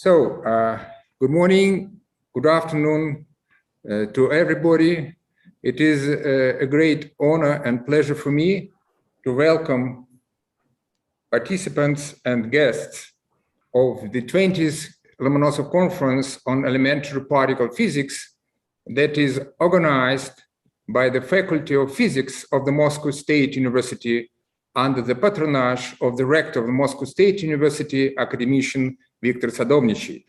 Good morning, good afternoon to everybody. It is a great honor and pleasure for me to welcome participants and guests of the 20th Lomonosov Conference on Elementary Particle Physics that is organized by the Faculty of Physics of the Moscow State University under the patronage of the rector of the Moscow State University, academician Viktor Sadovnichiy.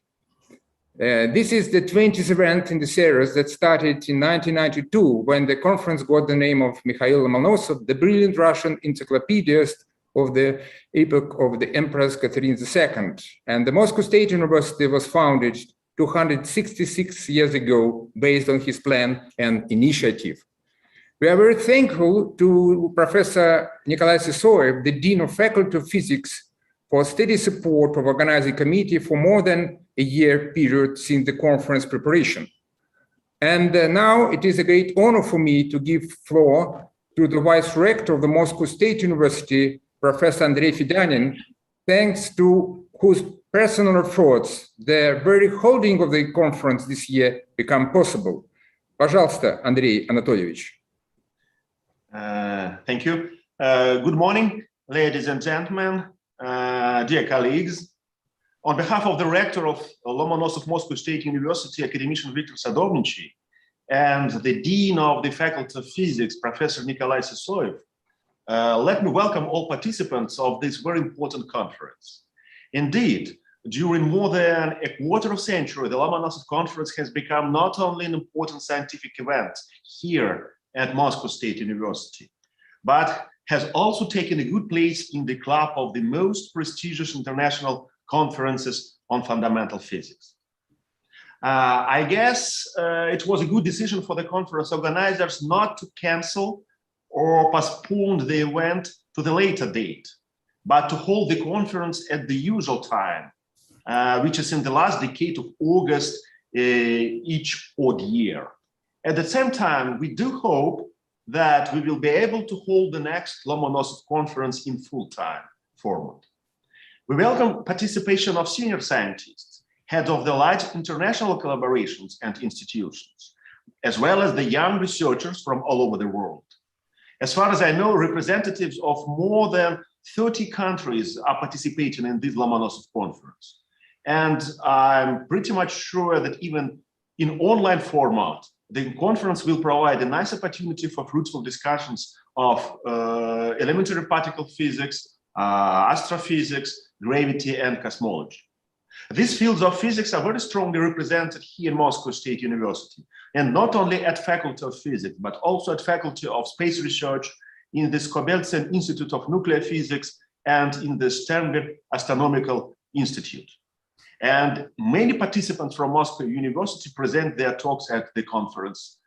This is the 20th event in the series that started in 1992 when the conference got the name of Mikhail Lomonosov, the brilliant Russian encyclopedist of the epoch of the Empress Catherine II. And the Moscow State University was founded 266 years ago based on his plan and initiative. We are very thankful to Professor Nikolai Sysoev, the Dean of Faculty of Physics, for steady support of organizing committee for more than a year period since the conference preparation. And now it is a great honor for me to give floor to the Vice Rector of the Moscow State University, Professor Andrei Fedyanin, thanks to whose personal efforts the very holding of the conference this year become possible. Пожалуйста, Андрей Анатольевич. Thank you. Good morning, ladies and gentlemen, dear colleagues. On behalf of the rector of Lomonosov Moscow State University, academician Viktor Sadovnichiy, and the dean of the Faculty of Physics, Professor Nikolai Sysoev, let me welcome all participants of this very important conference. Indeed, during more than a quarter of a century, the Lomonosov Conference has become not only an important scientific event here at Moscow State University, but has also taken a good place in the club of the most prestigious international conferences on fundamental physics. I guess it was a good decision for the conference organizers not to cancel or postpone the event to the later date, but to hold the conference at the usual time, which is in the last decade of August each odd year. At the same time, we do hope that we will be able to hold the next Lomonosov conference in full-time format. We welcome participation of senior scientists, head of the large international collaborations and institutions, as well as the young researchers from all over the world. As far as I know, representatives of more than 30 countries are participating in this Lomonosov conference. And I'm pretty much sure that even in online format, the conference will provide a nice opportunity for fruitful discussions of elementary particle physics, astrophysics, gravity, and cosmology. These fields of physics are very strongly represented here in Moscow State University, and not only at Faculty of Physics, but also at Faculty of Space Research, in the Skobeltsyn Institute of Nuclear Physics, and in the Sternberg Astronomical Institute. And many participants from Moscow University present their talks at the conference.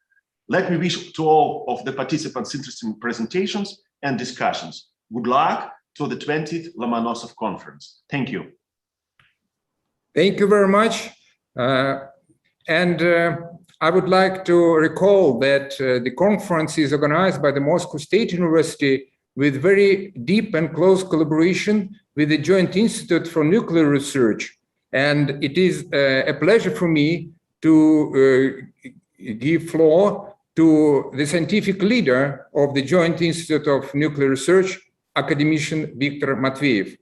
Let me wish to all of the participants interesting presentations and discussions. Good luck to the 20th Lomonosov Conference. Thank you. Thank you very much. I would like to recall that the conference is organized by the Moscow State University with very deep and close collaboration with the Joint Institute for Nuclear Research. And it is a pleasure for me to give floor to the scientific leader of the Joint Institute of Nuclear Research, academician Viktor Matveyev.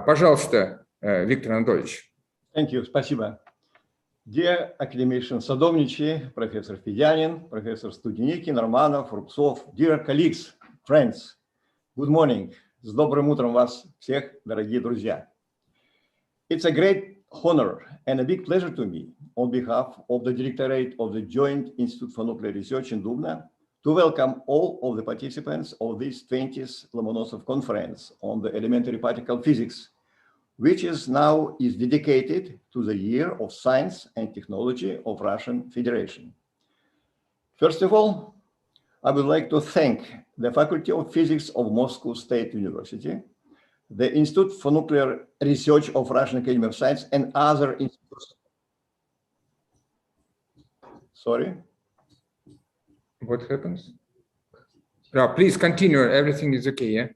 Пожалуйста, Виктор Анатольевич. Thank you. Спасибо. Dear academician Sadovnichiy, Professor Fedyanin, Professor Studenikин, Romanov, Rubtsov, dear colleagues, friends, good morning. С добрым утром вас всех, дорогие друзья. It's a great honor and a big pleasure to me, on behalf of the Directorate of the Joint Institute for Nuclear Research in Dubna, to welcome all of the participants of this 20th Lomonosov Conference on the elementary particle physics, which is now dedicated to the Year of Science and Technology of Russian Federation. First of all, I would like to thank the Faculty of Physics of Moscow State University, the Institute for Nuclear Research of Russian Academy of Science, and other institutes. Sorry? What happens? No, please continue. Everything is okay, yeah?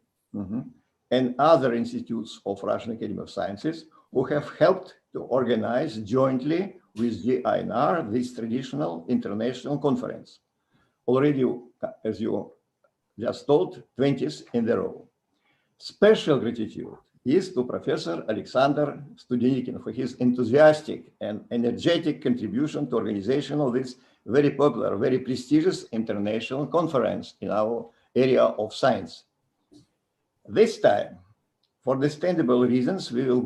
And other institutes of Russian Academy of Sciences who have helped to organize jointly with the INR this traditional international conference. Already, as you just told, 20th in a row. Special gratitude is to Professor Alexander Studenikin for his enthusiastic and energetic contribution to organization of this very popular, very prestigious international conference in our area of science. This time, for understandable reasons, we will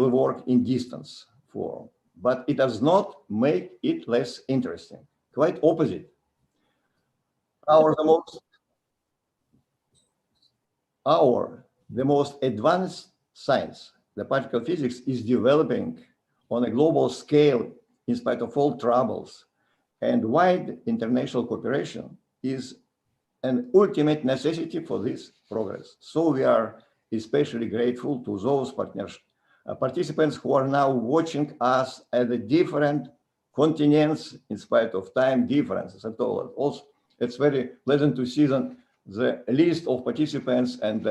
work in distance form, but it does not make it less interesting. Quite opposite. The most advanced science, the particle physics, is developing on a global scale in spite of all troubles, and wide international cooperation is an ultimate necessity for this progress. So we are especially grateful to those participants who are now watching us at the different continents in spite of time differences at all. Also, it's very pleasant to see the list of participants, and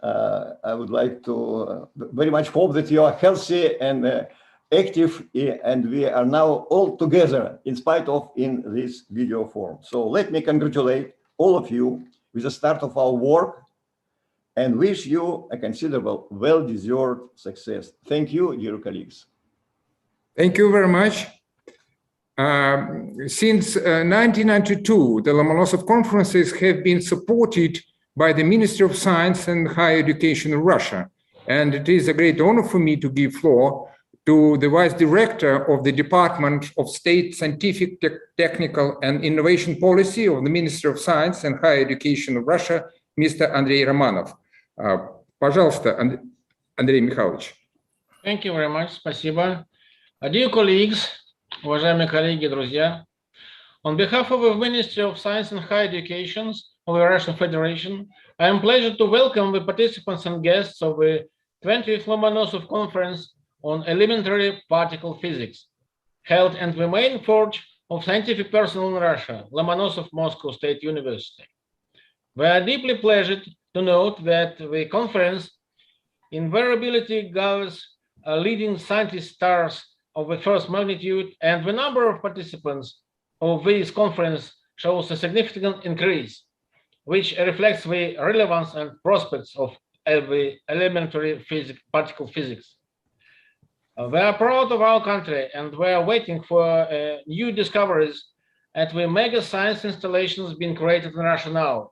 I would like to very much hope that you are healthy and active, and we are now all together in spite of in this video form. So let me congratulate all of you with the start of our work and wish you a considerable, well-deserved success. Thank you, dear colleagues. Thank you very much. Since 1992, the Lomonosov conferences have been supported by the Ministry of Science and Higher Education in Russia. And it is a great honor for me to give floor to the Vice Director of the Department of State Scientific, Technical and Innovation Policy of the Ministry of Science and Higher Education of Russia, Mr. Andrei Romanov. Пожалуйста, Андрей Михайлович. Thank you very much. Спасибо. Dear colleagues, уважаемые коллеги, друзья, on behalf of the Ministry of Science and Higher Education of the Russian Federation, I am pleased to welcome the participants and guests of the 20th Lomonosov Conference on Elementary Particle Physics, held at the main forge of scientific personnel in Russia, Lomonosov Moscow State University. We are deeply pleased to note that the conference invariably gathers leading scientist stars of the first magnitude, and the number of participants of this conference shows a significant increase, which reflects the relevance and prospects of the elementary particle physics. We are proud of our country, and we are waiting for new discoveries at the mega science installations being created in Russia now.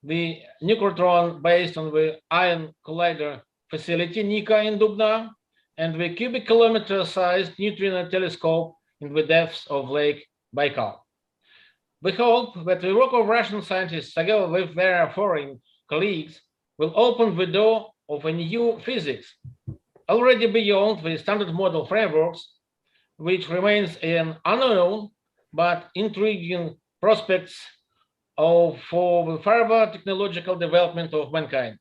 The nucleotron based on the ion collider facility NICA in Dubna, and the cubic kilometer-sized neutrino telescope in the depths of Lake Baikal. We hope that the work of Russian scientists, together with their foreign colleagues, will open the door of a new physics, already beyond the standard model frameworks, which remains an unknown but intriguing prospects for the further technological development of mankind.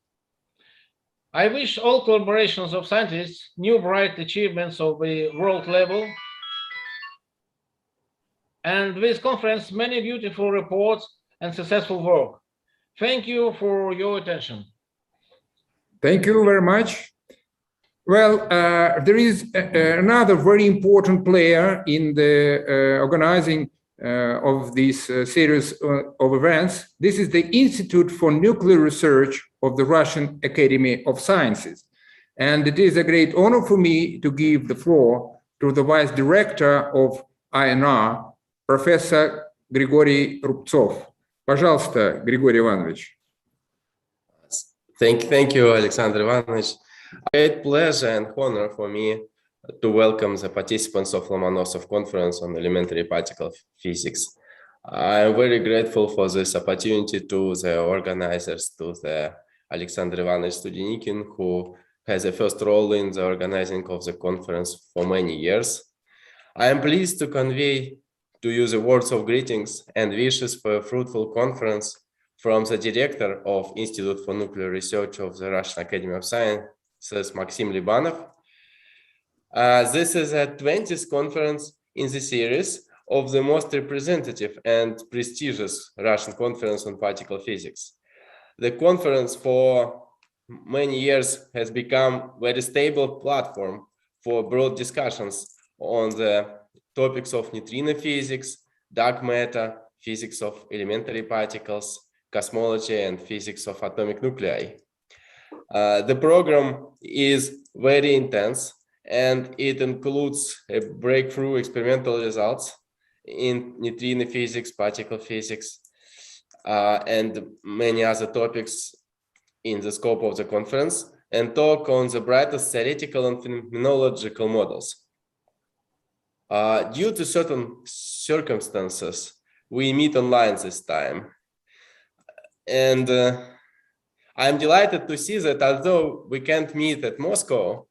I wish all collaborations of scientists new bright achievements of the world level, and this conference many beautiful reports and successful work. Thank you for your attention. Thank you very much. Well, there is another very important player in the organizing of this series of events. This is the Institute for Nuclear Research of the Russian Academy of Sciences. And it is a great honor for me to give the floor to the Vice Director of INR, Professor Grigory Rubtsov. Пожалуйста, Григорий Иванович. Thank you, Alexander Ivanovich. Great pleasure and honor for me to welcome the participants of Lomonosov Conference on Elementary Particle Physics. I am very grateful for this opportunity to the organizers, to the Alexander Ivanovich Studenikin, who has a first role in the organizing of the conference for many years. I am pleased to convey to you the words of greetings and wishes for a fruitful conference from the Director of Institute for Nuclear Research of the Russian Academy of Sciences, Maxim Libanov. This is the 20th conference in the series of the most representative and prestigious Russian conference on particle physics. The conference for many years has become very stable platform for broad discussions on the topics of neutrino physics, dark matter, physics of elementary particles, cosmology, and physics of atomic nuclei. The program is very intense, and it includes breakthrough experimental results in neutrino physics, particle physics, and many other topics in the scope of the conference, and talk on the brightest theoretical and phenomenological models. Due to certain circumstances, we meet online this time. And I'm delighted to see that although we can't meet at Moscow,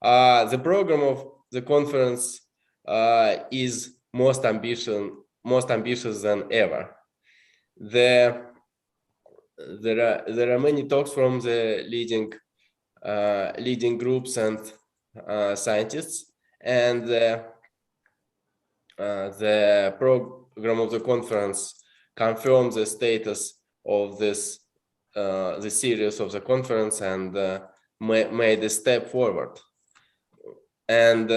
the program of the conference is most ambitious than ever. There are many talks from the leading groups and scientists, and the program of the conference confirms the status of this the series of the conference and made a step forward. And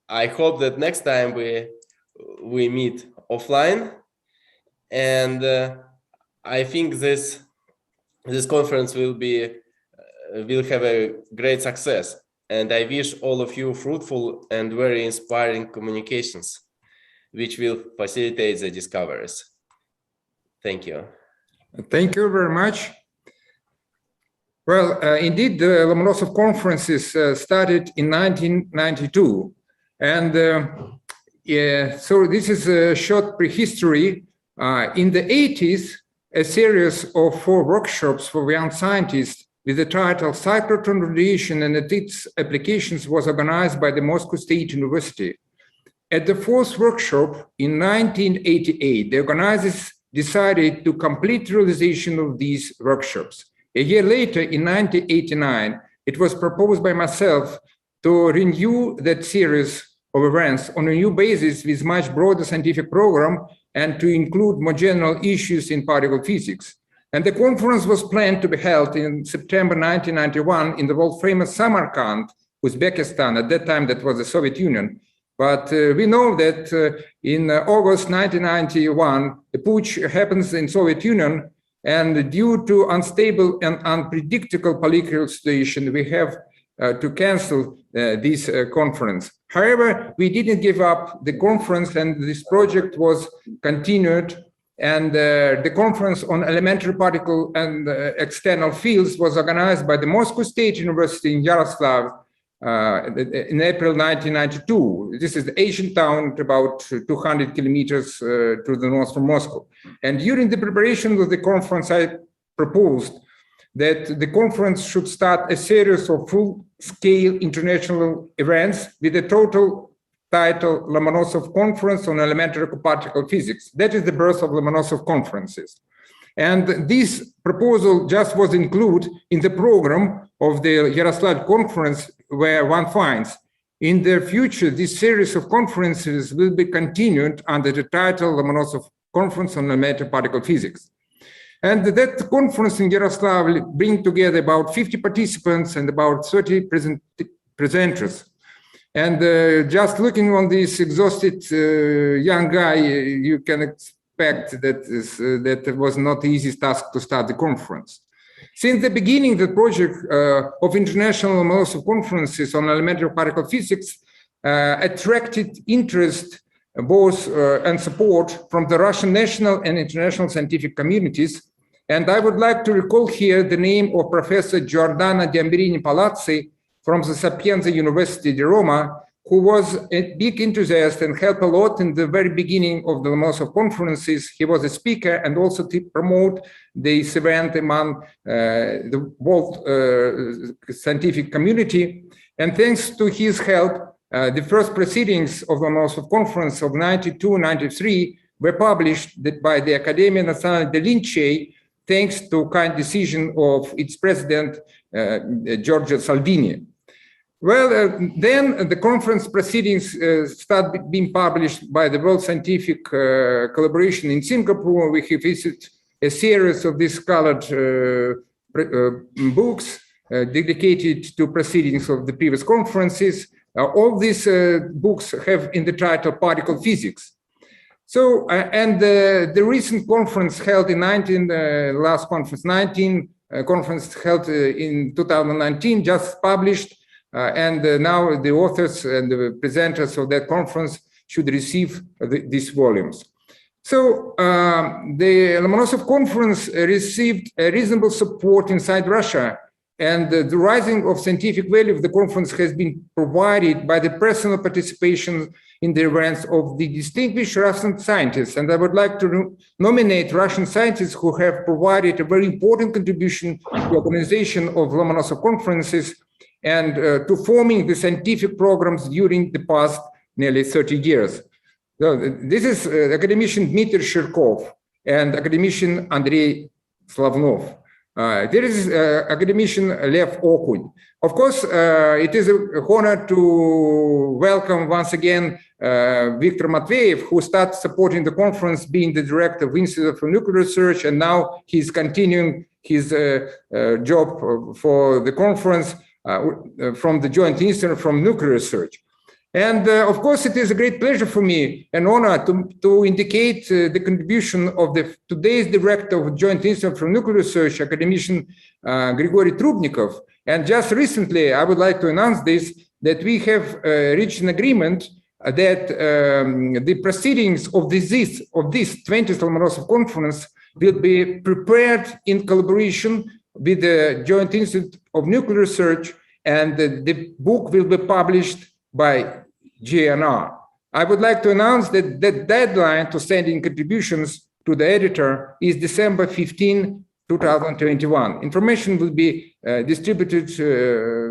I hope that next time we meet offline, and I think this conference will have a great success. And I wish all of you fruitful and very inspiring communications, which will facilitate the discoveries. Thank you. Thank you very much. Well, indeed, the Lomonosov conferences started in 1992. And so this is a short prehistory. In the 80s, a series of 4 workshops for young scientists with the title Cyclotron Radiation and its Applications was organized by the Moscow State University. At the 4th workshop in 1988, the organizers decided to complete realization of these workshops. A year later, in 1989, it was proposed by myself to renew that series of events on a new basis with much broader scientific program and to include more general issues in particle physics. And the conference was planned to be held in September 1991 in the world-famous Samarkand, Uzbekistan. At that time, that was the Soviet Union. But we know that in August 1991, the putsch happens in Soviet Union, and due to unstable and unpredictable political situation, we have to cancel this conference. However, we didn't give up the conference, and this project was continued. And the conference on elementary particle and external fields was organized by the Moscow State University in Yaroslav in April 1992. This is the Asian town about 200 kilometers to the north from Moscow. And during the preparation of the conference, I proposed that the conference should start a series of full-scale international events with a total title Lomonosov Conference on Elementary Particle Physics. That is the birth of Lomonosov conferences. And this proposal just was included in the program of the Yaroslav conference, where one finds in the future, this series of conferences will be continued under the title Lomonosov Conference on Elementary Particle Physics. And that conference in Yaroslav will bring together about 50 participants and about 30 presenters. And just looking on this exhausted young guy, you can expect that it was not the easiest task to start the conference. Since the beginning, the project of International Lomonosov Conferences on Elementary Particle Physics attracted interest both and support from the Russian national and international scientific communities. And I would like to recall here the name of Professor Giordano Diamberini Palazzi from the Sapienza University di Roma, who was a big enthusiast and helped a lot in the very beginning of the Lomonosov conferences. He was a speaker and also to promote this event among the world scientific community. And thanks to his help, the first proceedings of the Lomonosov conference of 92-93 were published by the Accademia Nazionale dei Lincei, thanks to kind decision of its president, Giorgio Salvini. Well, then the conference proceedings start being published by the World Scientific Collaboration in Singapore. We have issued a series of these colored books dedicated to proceedings of the previous conferences. All these books have in the title Particle Physics. So, and the recent conference held in conference held in 2019, just published, and now the authors and the presenters of that conference should receive these volumes. So the Lomonosov conference received a reasonable support inside Russia, and the rising of scientific value of the conference has been provided by the personal participation in the events of the distinguished Russian scientists. And I would like to nominate Russian scientists who have provided a very important contribution to the organization of Lomonosov conferences and to forming the scientific programs during the past nearly 30 years. So this is academician Dmitry Shirkov and academician Andrei Slavnov. There is academician Lev Okuny. Of course, it is an honor to welcome once again Viktor Matveyev, who started supporting the conference, being the director of Institute for Nuclear Research, and now he's continuing his job for the conference from the Joint Institute for Nuclear Research. And of course, it is a great pleasure for me, an honor to indicate the contribution of today's director of Joint Institute for Nuclear Research, academician Grigory Trubnikov. And just recently, I would like to announce this, that we have reached an agreement that the proceedings of this 20th Lomonosov conference will be prepared in collaboration with the Joint Institute of Nuclear Research, and the book will be published by GNR. I would like to announce that the deadline to send in contributions to the editor is December 15, 2021. Information will be distributed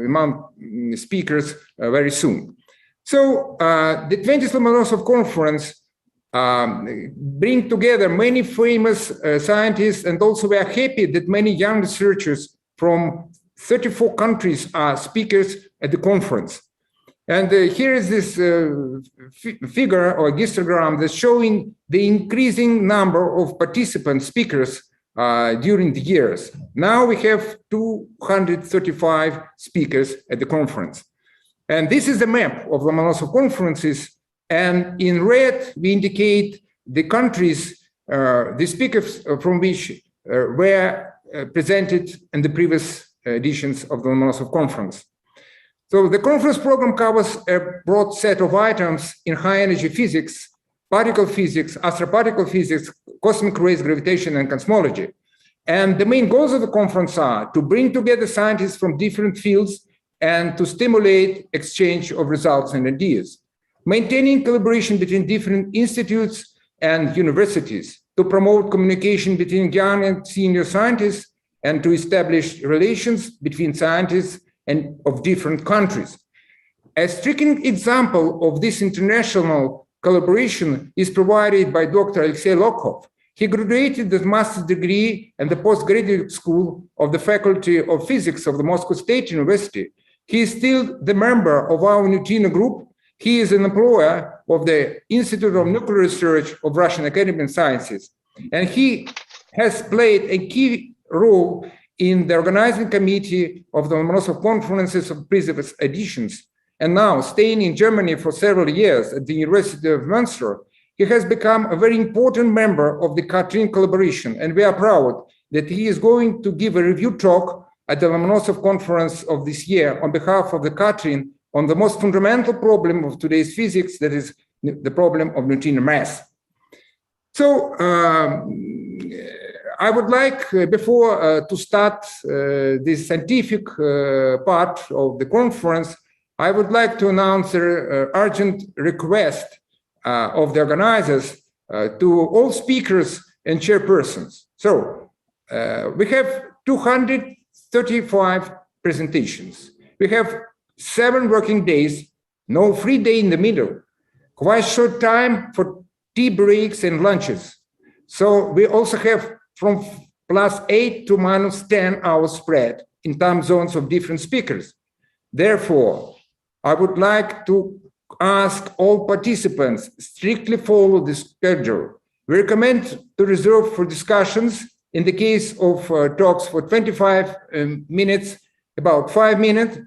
among speakers very soon. So the 20th Lomonosov conference bring together many famous scientists, and also we are happy that many young researchers from 34 countries are speakers at the conference. And here is this figure or histogram that's showing the increasing number of participant speakers during the years. Now we have 235 speakers at the conference. And this is the map of Lomonosov conferences. And in red, we indicate the countries, the speakers from which were presented in the previous editions of the Lomonosov conference. So the conference program covers a broad set of items in high energy physics, particle physics, astroparticle physics, cosmic rays, gravitation, and cosmology. And the main goals of the conference are to bring together scientists from different fields and to stimulate exchange of results and ideas, maintaining collaboration between different institutes and universities, to promote communication between young and senior scientists, and to establish relations between scientists and of different countries. A striking example of this international collaboration is provided by Dr. Alexei Lokhov. He graduated the master's degree and the postgraduate school of the Faculty of Physics of the Moscow State University. He is still the member of our neutrino group. He is an employee of the Institute of Nuclear Research of Russian Academy of Sciences. And he has played a key role in the organizing committee of the Lomonosov conferences of previous editions. And now, staying in Germany for several years at the University of Münster, he has become a very important member of the Katrin collaboration. And we are proud that he is going to give a review talk at the Lomonosov conference of this year on behalf of the Katrin on the most fundamental problem of today's physics, that is the problem of neutrino mass. So, I would like, before to start this scientific part of the conference, I would like to announce an urgent request of the organizers to all speakers and chairpersons. So we have 235 presentations. We have 7 working days, no free day in the middle, quite short time for tea breaks and lunches. So we also have from +8 to -10 hours spread in time zones of different speakers. Therefore, I would like to ask all participants strictly follow the schedule. We recommend to reserve for discussions in the case of talks for 25 minutes about 5 minutes.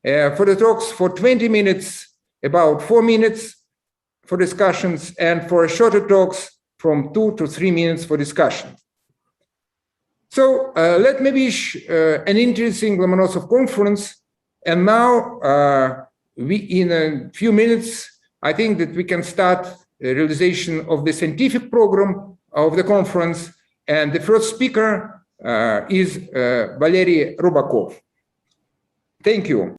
For the talks, for 20 minutes, about 4 minutes for discussions, and for shorter talks, from 2 to 3 minutes for discussion. So let me wish an interesting Lomonosov conference. And now, in a few minutes, I think that we can start the realization of the scientific program of the conference. And the first speaker is Valery Rubakov. Thank you.